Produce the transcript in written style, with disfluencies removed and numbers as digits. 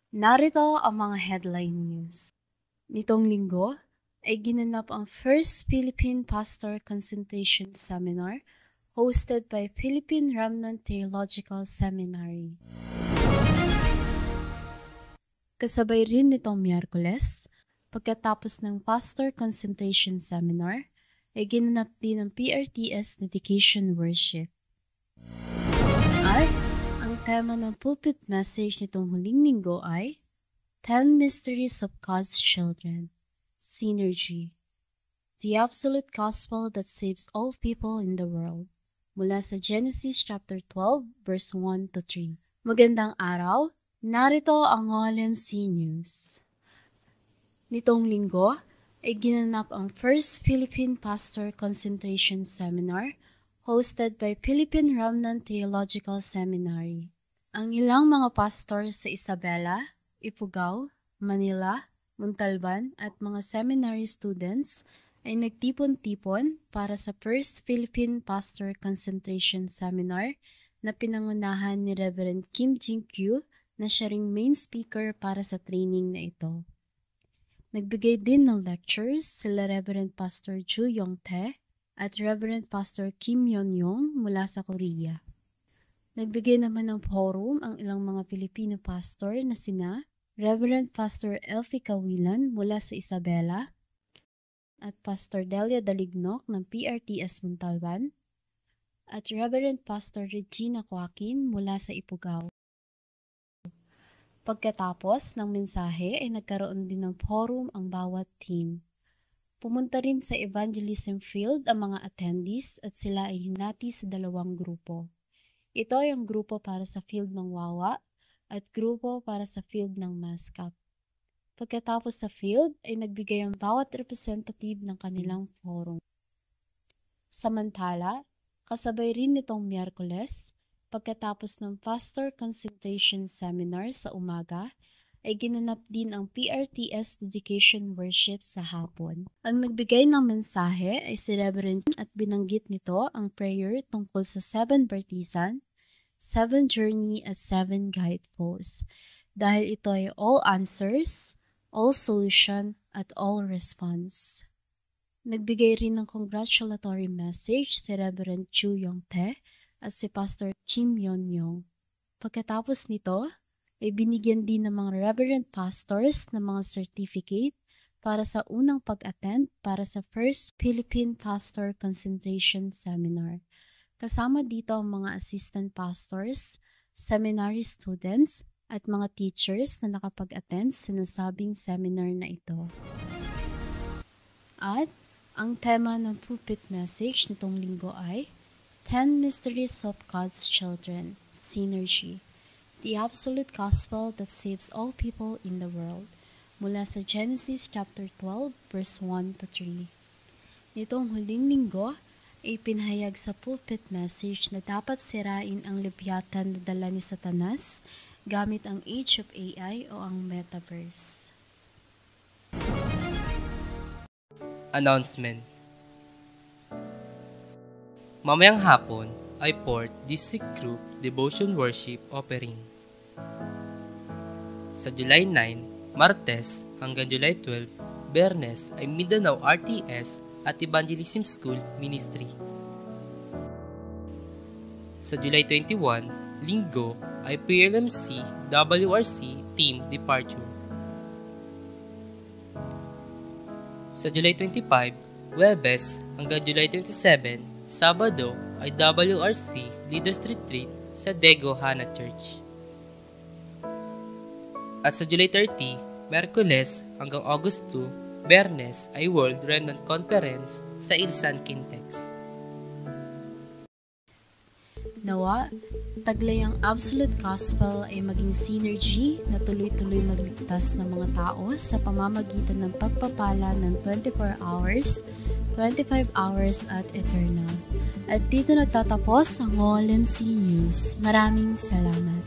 Narito ang mga headline news. Nitong linggo ay ginanap ang First Philippine Pastor Concentration Seminar hosted by Philippine Remnant Theological Seminary. Kasabay rin nitong Miyerkules, pagkatapos ng Pastor Concentration Seminar, ay ginanap din ang PRTS Dedication Worship. At ang tema ng pulpit message nitong huling linggo ay 10 Mysteries of God's Children, Synergy, the Absolute Gospel that Saves All People in the World, mula sa Genesis chapter 12, verse 1 to 3. Magandang araw, narito ang OLMC News. Nitong linggo ay ginanap ang First Philippine Pastor Concentration Seminar hosted by Philippine Remnant Theological Seminary. Ang ilang mga pastor sa Isabela, Ifugao, Manila, Montalban at mga seminary students ay nagtipon-tipon para sa First Philippine Pastor Concentration Seminar na pinangunahan ni Reverend Kim Jin-kyu na siya ring main speaker para sa training na ito. Nagbigay din ng lectures sila Reverend Pastor Ju Yong-tae at Reverend Pastor Kim Yon-yong mula sa Korea. Nagbigay naman ng forum ang ilang mga Filipino pastor na sina Reverend Pastor Elfie Kawilan mula sa Isabela at Pastor Delia Dalignok ng PRTS Montalban at Reverend Pastor Regina Joaquin mula sa Ifugao. Pagkatapos ng mensahe ay nagkaroon din ng forum ang bawat team. Pumunta rin sa evangelism field ang mga attendees at sila ay hinati sa dalawang grupo. Ito ay ang grupo para sa field ng Wawa at grupo para sa field ng Maskap. Pagkatapos sa field ay nagbigay ang bawat representative ng kanilang forum. Samantala, kasabay rin nitong Miyerkules, pagkatapos ng Pastor Concentration Seminar sa umaga, ay ginanap din ang PRTS Dedication Worship sa hapon. Ang nagbigay ng mensahe ay si Reverend at binanggit nito ang prayer tungkol sa 7 Partisan, 7 Journey at 7 Guideposts dahil ito ay all answers, all solution at all response. Nagbigay rin ng congratulatory message si Reverend Ju Yong-tae at si Pastor Kim Yon-yong. Pagkatapos nito, ay binigyan din ng mga reverend pastors ng mga certificate para sa unang pag-attend para sa First Philippine Pastor Concentration Seminar. Kasama dito ang mga assistant pastors, seminary students, at mga teachers na nakapag-attend sa nasabing seminar na ito. At ang tema ng pulpit message nitong linggo ay 10 Mysteries of God's Children, Synergy, the Absolute Gospel that Saves All People in the World, mula sa Genesis chapter 12, verse 1 to 3. Nitong huling linggo ay pinahayag sa pulpit message na dapat sirain ang libyatan na dala ni Satanas gamit ang Age of AI o ang Metaverse. Announcement. Mamayang hapon ay Port District Group Devotion Worship Offering. Sa July 9, Martes hanggang July 12, Bernes ay Mindanao RTS at Evangelism School Ministry. Sa July 21, Linggo ay PLMC WRC Team Departure. Sa July 25, Huwebes hanggang July 27, Sabado ay WRC Leaders Retreat sa Dego Hana Church. At sa July 30, Miyerkules hanggang August 2, Bernes ay World Remnant Conference sa Ilsan, Quintex. Nawa, taglay ang Absolute Gospel ay maging synergy na tuloy-tuloy magligtas ng mga tao sa pamamagitan ng pagpapala ng 24 hours, 25 hours at eternal. At dito nagtatapos ang OLMC News. Maraming salamat.